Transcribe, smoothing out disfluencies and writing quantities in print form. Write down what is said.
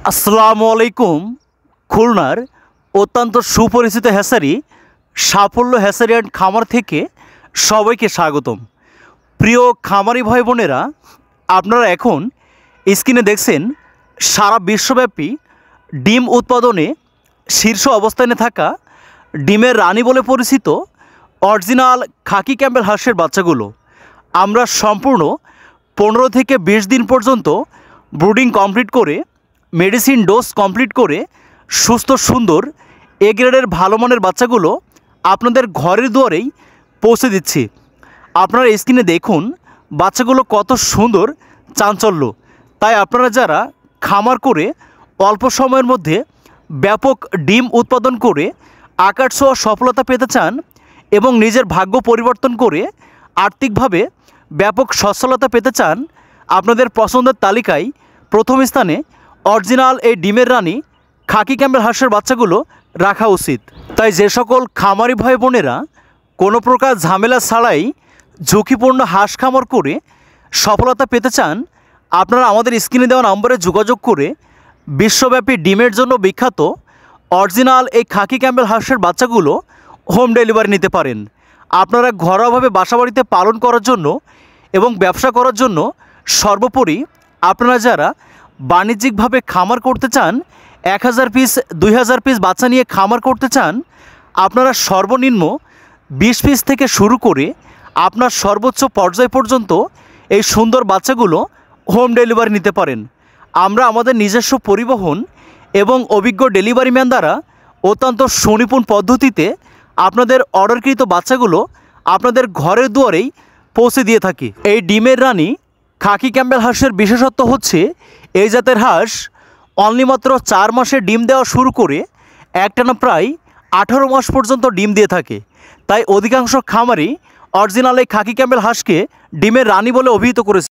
আসসালামু আলাইকুম। খুলনার অত্যন্ত সুপরিচিত হ্যাচারি সাফল্য হ্যাচারি অ্যান্ড খামার থেকে সবাইকে স্বাগতম। প্রিয় খামারি ভাই বোনেরা, আপনারা এখন স্ক্রিনে দেখছেন সারা বিশ্বব্যাপী ডিম উৎপাদনে শীর্ষ অবস্থানে থাকা ডিমের রানী বলে পরিচিত অরিজিনাল খাকি ক্যাম্বেল হাঁসের বাচ্চাগুলো। আমরা সম্পূর্ণ 15 থেকে 20 দিন পর্যন্ত ব্রুডিং কমপ্লিট করে মেডিসিন ডোজ কমপ্লিট করে সুস্থ সুন্দর এ গ্রেডের ভালো মানের বাচ্চাগুলো আপনাদের ঘরের দুয়ারেই পৌঁছে দিচ্ছি। আপনারা স্ক্রিনে দেখুন বাচ্চাগুলো কত সুন্দর চাঞ্চল্য। তাই আপনারা যারা খামার করে অল্প সময়ের মধ্যে ব্যাপক ডিম উৎপাদন করে আকার ছোঁয়া সফলতা পেতে চান এবং নিজের ভাগ্য পরিবর্তন করে আর্থিকভাবে ব্যাপক সচ্ছলতা পেতে চান, আপনাদের পছন্দের তালিকায় প্রথম স্থানে অরিজিনাল এই ডিমের রানী খাকি ক্যাম্বেল হাঁসের বাচ্চাগুলো রাখা উচিত। তাই যে সকল খামারি ভাই বোনেরা কোনো প্রকার ঝামেলা ছাড়াই ঝুঁকিপূর্ণ হাঁস খামার করে সফলতা পেতে চান, আপনারা আমাদের স্ক্রিনে দেওয়া নম্বরে যোগাযোগ করে বিশ্বব্যাপী ডিমের জন্য বিখ্যাত অরিজিনাল এই খাকি ক্যাম্বেল হাঁসের বাচ্চাগুলো হোম ডেলিভারি নিতে পারেন। আপনারা ঘরোয়াভাবে বাসাবাড়িতে পালন করার জন্য এবং ব্যবসা করার জন্য সর্বোপরি আপনারা যারা বাণিজ্যিকভাবে খামার করতে চান, 1000 পিস 2000 পিস বাচ্চা নিয়ে খামার করতে চান, আপনারা সর্বনিম্ন 20 পিস থেকে শুরু করে আপনার সর্বোচ্চ পর্যায় পর্যন্ত এই সুন্দর বাচ্চাগুলো হোম ডেলিভারি নিতে পারেন। আমরা আমাদের নিজস্ব পরিবহন এবং অভিজ্ঞ ডেলিভারি ম্যান দ্বারা অত্যন্ত সুনিপুণ পদ্ধতিতে আপনাদের অর্ডারকৃত বাচ্চাগুলো আপনাদের ঘরের দুয়ারেই পৌঁছে দিয়ে থাকি। এই ডিমের রানী খাকি ক্যাম্বেল হাঁসের বিশেষত্ব হচ্ছে এই জাতের হাঁস অনলি মাত্র 4 মাসে ডিম দেওয়া শুরু করে একটানা প্রায় 18 মাস পর্যন্ত ডিম দিয়ে থাকে। তাই অধিকাংশ খামারই অরিজিনাল এই খাকি ক্যাম্বেল হাঁসকে ডিমের রানী বলে অভিহিত করেছে।